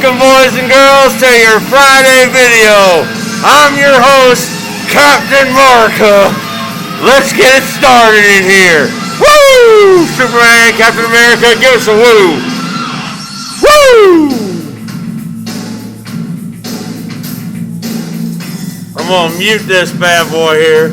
welcome, boys and girls, to your Friday video. I'm your host, Captain America. Let's get it started in here. Woo! Superman, Captain America, give us a woo. Woo! I'm going to mute this bad boy here.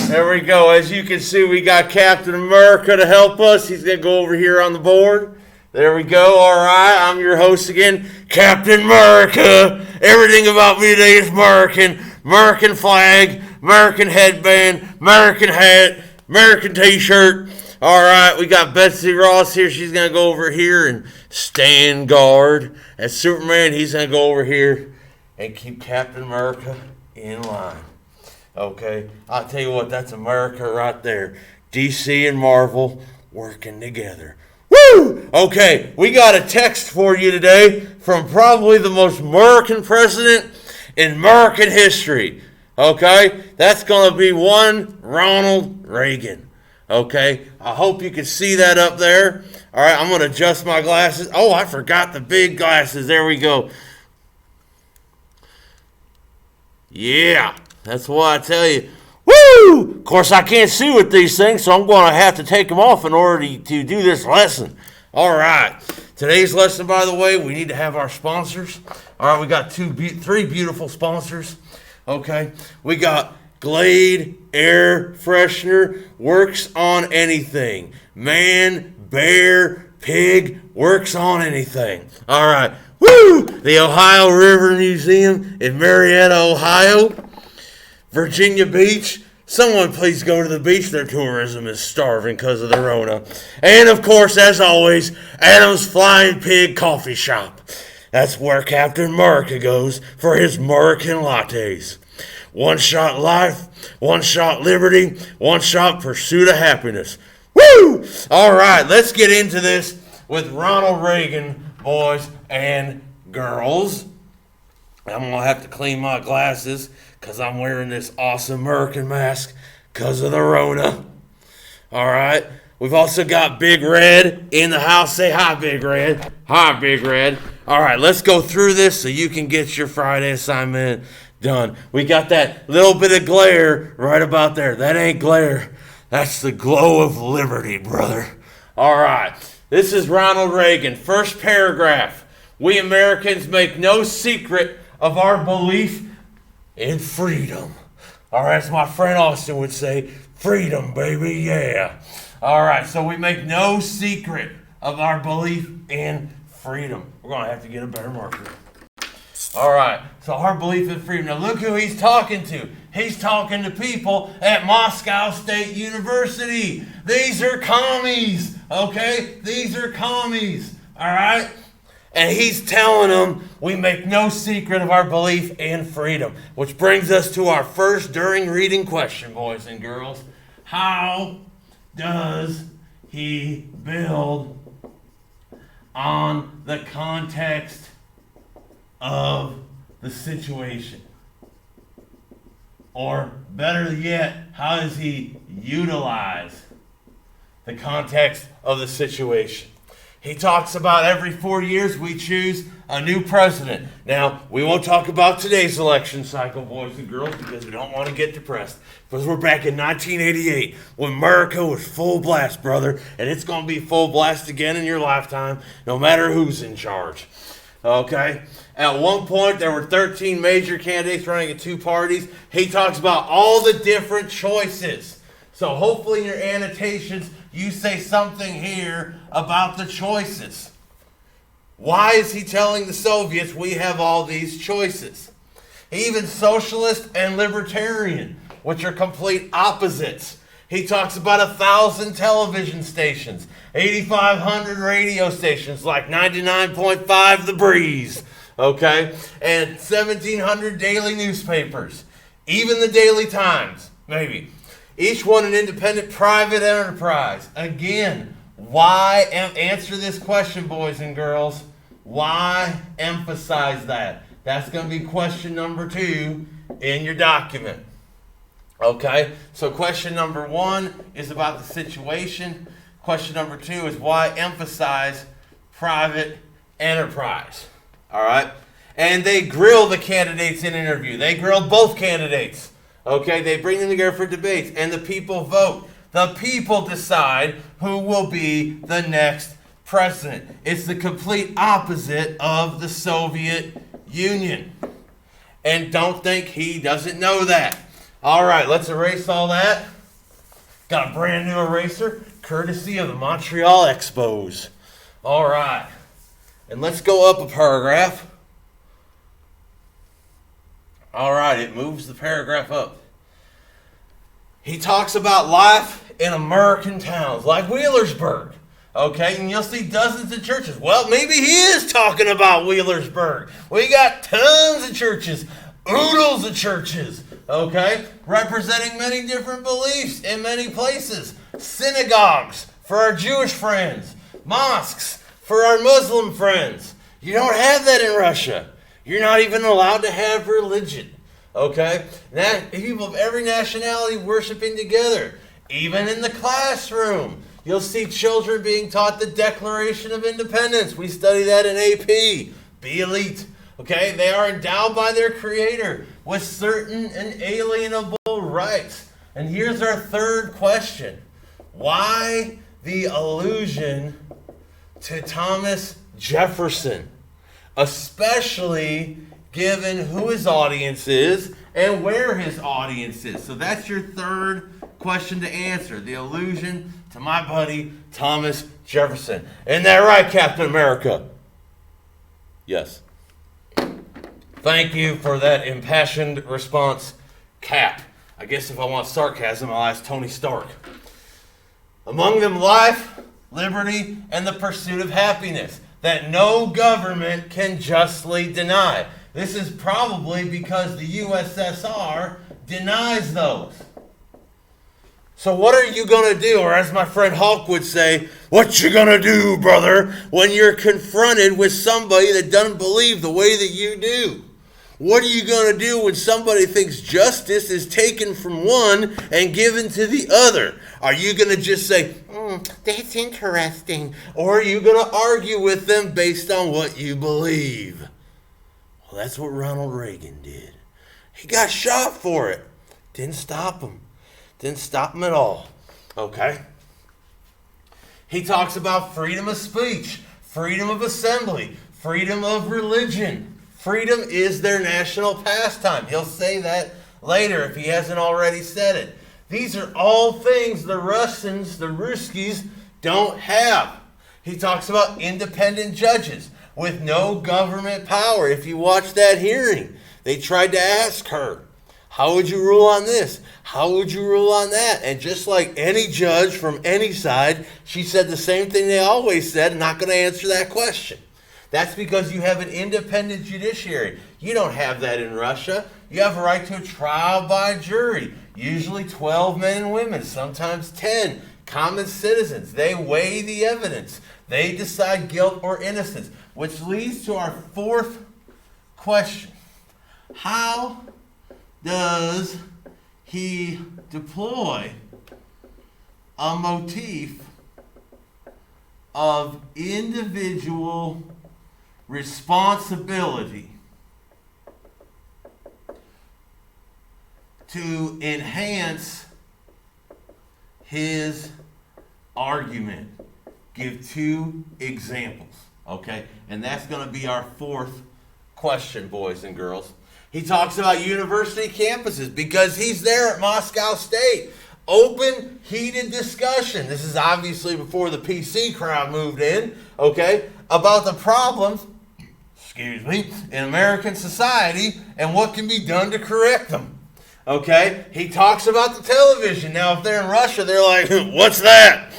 There we go. As you can see, we got Captain America to help us. He's going to go over here on the board. There we go. All right. I'm your host again, Captain America. Everything about me today is American. American flag, American headband, American hat, American t-shirt. All right. We got Betsy Ross here. She's going to go over here and stand guard. And Superman, he's going to go over here and keep Captain America in line. Okay. I'll tell you what, that's America right there. DC and Marvel working together. Woo! Okay, we got a text for you today from probably the most American president in American history. Okay, that's going to be one Ronald Reagan. Okay, I hope you can see that up there. All right, I'm going to adjust my glasses. Oh, I forgot the big glasses. There we go. Yeah, that's what I tell you. Woo! Of course, I can't see with these things, so I'm going to have to take them off in order to do this lesson. All right. Today's lesson, by the way, we need to have our sponsors. All right, we got three beautiful sponsors. Okay. We got Glade Air Freshener, works on anything. Man, bear, pig, works on anything. All right. Woo! The Ohio River Museum in Marietta, Ohio. Virginia Beach, someone please go to the beach. Their tourism is starving because of the Rona. And, of course, as always, Adam's Flying Pig Coffee Shop. That's where Captain America goes for his American lattes. One shot life, one shot liberty, one shot pursuit of happiness. Woo! All right, let's get into this with Ronald Reagan, boys and girls. I'm going to have to clean my glasses because I'm wearing this awesome American mask because of the Rona. All right. We've also got Big Red in the house. Say hi, Big Red. Hi, Big Red. All right. Let's go through this so you can get your Friday assignment done. We got that little bit of glare right about there. That ain't glare. That's the glow of liberty, brother. All right. This is Ronald Reagan. First paragraph. We Americans make no secret of our belief in freedom. All right, as my friend Austin would say, freedom, baby, yeah. All right, so we make no secret of our belief in freedom. We're going to have to get a better marker. All right, so our belief in freedom. Now look who he's talking to. He's talking to people at Moscow State University. These are commies, okay? These are commies, all right? And he's telling them we make no secret of our belief in freedom. Which brings us to our first during reading question, boys and girls. How does he build on the context of the situation? Or better yet, how does he utilize the context of the situation? He talks about every 4 years we choose a new president. Now, we won't talk about today's election cycle, boys and girls, because we don't want to get depressed. Because we're back in 1988 when America was full blast, brother. And it's going to be full blast again in your lifetime, no matter who's in charge. Okay? At one point, there were 13 major candidates running in two parties. He talks about all the different choices. So hopefully in your annotations, you say something here about the choices. Why is he telling the Soviets we have all these choices? Even socialist and libertarian, which are complete opposites. He talks about 1,000 television stations, 8,500 radio stations like 99.5 The Breeze, okay? And 1,700 daily newspapers, even the Daily Times, maybe. Each one an independent private enterprise. Again, why answer this question, boys and girls? Why emphasize that? That's going to be question number 2 in your document. Okay, so question number 1 is about the situation. Question number 2 is why emphasize private enterprise. All right? And they grill the candidates in an interview. They grill both candidates. Okay? They bring them together for debates, and the people vote. The people decide who will be the next president. It's the complete opposite of the Soviet Union. And don't think he doesn't know that. All right, let's erase all that. Got a brand new eraser, courtesy of the Montreal Expos. All right. And let's go up a paragraph. All right, it moves the paragraph up. He talks about life in American towns, like Wheelersburg. Okay, and you'll see dozens of churches. Well, maybe he is talking about Wheelersburg. We got tons of churches, oodles of churches, okay, representing many different beliefs in many places. Synagogues for our Jewish friends, mosques for our Muslim friends. You don't have that in Russia. You're not even allowed to have religion, okay? People of every nationality worshiping together, even in the classroom. You'll see children being taught the Declaration of Independence. We study that in AP. Be elite. Okay? They are endowed by their Creator with certain inalienable rights. And here's our third question. Why the allusion to Thomas Jefferson? Especially given who his audience is and where his audience is. So that's your third question to answer. The allusion to my buddy Thomas Jefferson. Isn't that right, Captain America? Yes. Thank you for that impassioned response, Cap. I guess if I want sarcasm, I'll ask Tony Stark. Among them life, liberty, and the pursuit of happiness that no government can justly deny. This is probably because the USSR denies those. So what are you going to do? Or as my friend Hulk would say, what you going to do, brother, when you're confronted with somebody that doesn't believe the way that you do? What are you going to do when somebody thinks justice is taken from one and given to the other? Are you going to just say, that's interesting? Or are you going to argue with them based on what you believe? Well, that's what Ronald Reagan did. He got shot for it. Didn't stop him. Didn't stop him at all. Okay? He talks about freedom of speech, freedom of assembly, freedom of religion. Freedom is their national pastime. He'll say that later if he hasn't already said it. These are all things the Russians, the Ruskies, don't have. He talks about independent judges with no government power. If you watch that hearing, they tried to ask her, how would you rule on this? How would you rule on that? And just like any judge from any side, she said the same thing they always said, not going to answer that question. That's because you have an independent judiciary. You don't have that in Russia. You have a right to a trial by jury, usually 12 men and women, sometimes 10 common citizens. They weigh the evidence. They decide guilt or innocence, which leads to our fourth question. How does he deploy a motif of individual responsibility to enhance his argument? Give two examples, okay? And that's going to be our fourth question, boys and girls. He talks about university campuses because he's there at Moscow State. Open, heated discussion. This is obviously before the PC crowd moved in, okay? About the problems, in American society and what can be done to correct them. Okay? He talks about the television. Now, if they're in Russia, they're like, what's that?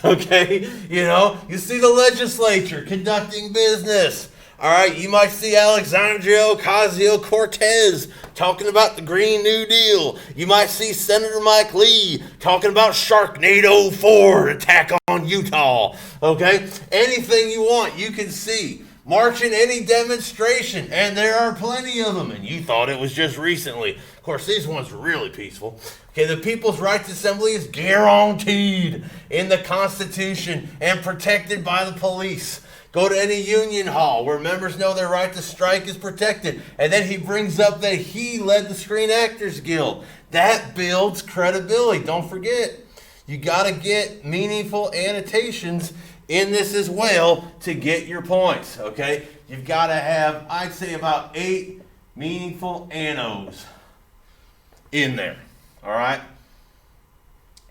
Okay? You see the legislature conducting business. All right? You might see Alexandria Ocasio-Cortez talking about the Green New Deal. You might see Senator Mike Lee talking about Sharknado 4 attack on Utah. Okay? Anything you want, you can see. March in any demonstration, and there are plenty of them, and you thought it was just recently. Of course, these ones were really peaceful. Okay, the people's right to assembly is guaranteed in the Constitution and protected by the police. Go to any union hall where members know their right to strike is protected. And then he brings up that he led the Screen Actors Guild. That builds credibility. Don't forget, you got to get meaningful annotations in this as well to get your points, okay? You've got to have, I'd say, about 8 meaningful annos in there, all right?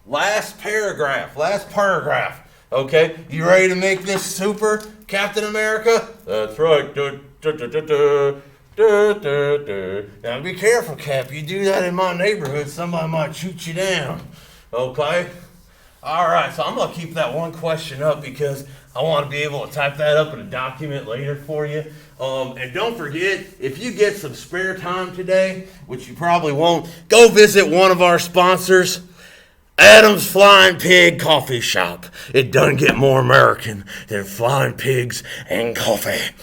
Last paragraph, okay? You ready to make this super, Captain America? That's right. Now be careful, Cap. You do that in my neighborhood, somebody might shoot you down, okay? All right, so I'm going to keep that one question up because I want to be able to type that up in a document later for you. And don't forget, if you get some spare time today, which you probably won't, go visit one of our sponsors, Adam's Flying Pig Coffee Shop. It doesn't get more American than flying pigs and coffee.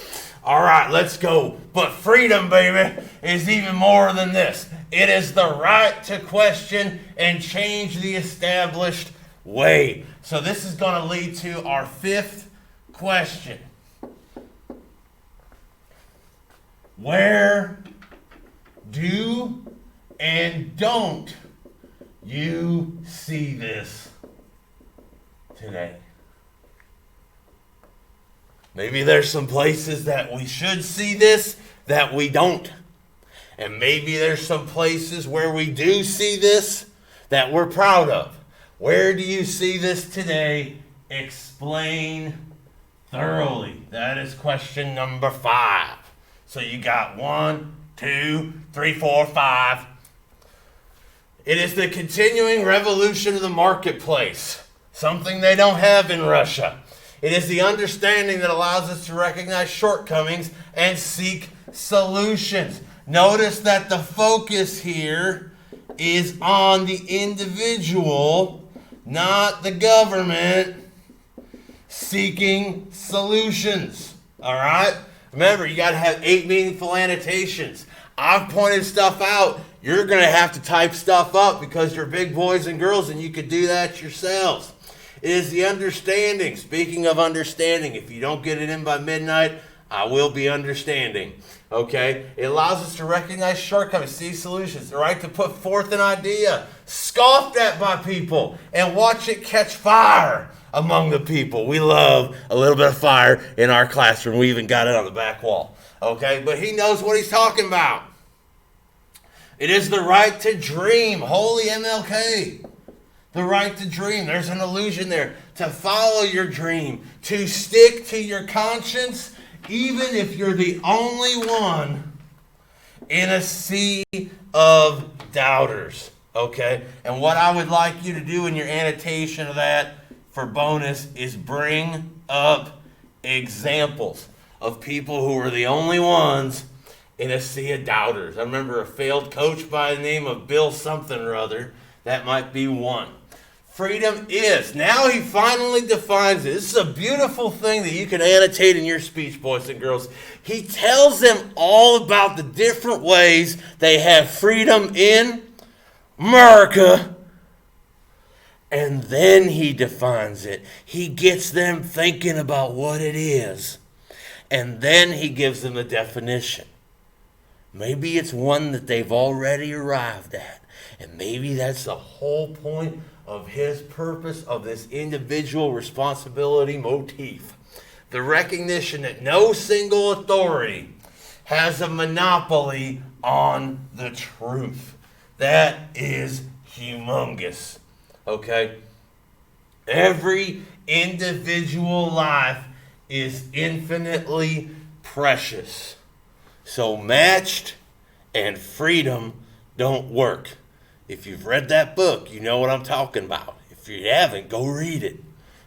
All right, let's go. But freedom, baby, is even more than this. It is the right to question and change the established way. So this is going to lead to our 5th question. Where do and don't you see this today? Maybe there's some places that we should see this that we don't. And maybe there's some places where we do see this that we're proud of. Where do you see this today? Explain thoroughly. That is question number 5. So you got 1, 2, 3, 4, 5. It is the continuing revolution of the marketplace, something they don't have in Russia. It is the understanding that allows us to recognize shortcomings and seek solutions. Notice that the focus here is on the individual, not the government, seeking solutions. All right? Remember, you got to have 8 meaningful annotations. I've pointed stuff out. You're going to have to type stuff up because you're big boys and girls and you could do that yourselves. It is the understanding. Speaking of understanding, if you don't get it in by midnight, I will be understanding. Okay? It allows us to recognize shortcomings, see solutions, the right to put forth an idea, scoffed at by people, and watch it catch fire among the people. We love a little bit of fire in our classroom. We even got it on the back wall. Okay? But he knows what he's talking about. It is the right to dream. Holy MLK. The right to dream. There's an illusion there. To follow your dream. To stick to your conscience, even if you're the only one in a sea of doubters. Okay? And what I would like you to do in your annotation of that for bonus is bring up examples of people who were the only ones in a sea of doubters. I remember a failed coach by the name of Bill something or other. That might be one. Freedom is. Now he finally defines it. This is a beautiful thing that you can annotate in your speech, boys and girls. He tells them all about the different ways they have freedom in America. And then he defines it. He gets them thinking about what it is. And then he gives them a definition. Maybe it's one that they've already arrived at. And maybe that's the whole point of his purpose of this individual responsibility motif. The recognition that no single authority has a monopoly on the truth. That is humongous. Okay? Every individual life is infinitely precious. So matched and freedom don't work. If you've read that book, you know what I'm talking about. If you haven't, go read it.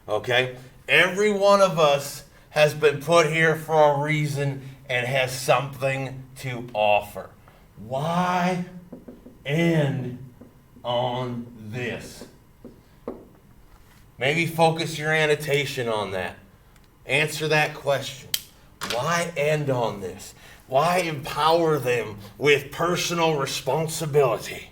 Okay? Every one of us has been put here for a reason and has something to offer. Why end on this? Maybe focus your annotation on that. Answer that question. why end on this? Why empower them with personal responsibility?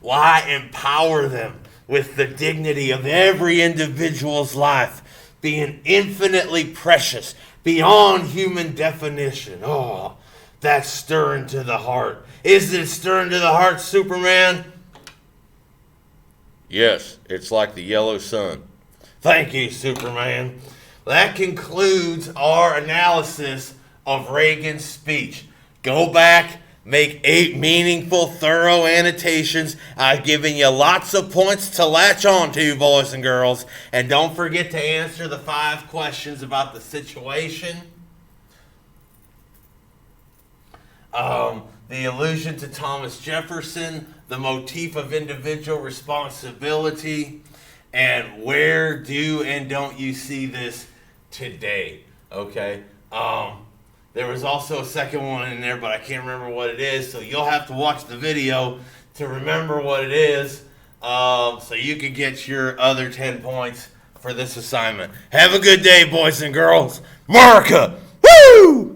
Why empower them with the dignity of every individual's life being infinitely precious, beyond human definition? Oh, that's stirring to the heart. Isn't it stirring to the heart, Superman? Yes, it's like the yellow sun. Thank you, Superman. That concludes our analysis of Reagan's speech. Go back, make 8 meaningful, thorough annotations. I've given you lots of points to latch on to, boys and girls. And don't forget to answer the 5 questions about the situation. The allusion to Thomas Jefferson, the motif of individual responsibility, and where do and don't you see this today? Okay. There was also a second one in there, but I can't remember what it is, so you'll have to watch the video to remember what it is, so you can get your other 10 points for this assignment. Have a good day, boys and girls. America! Woo!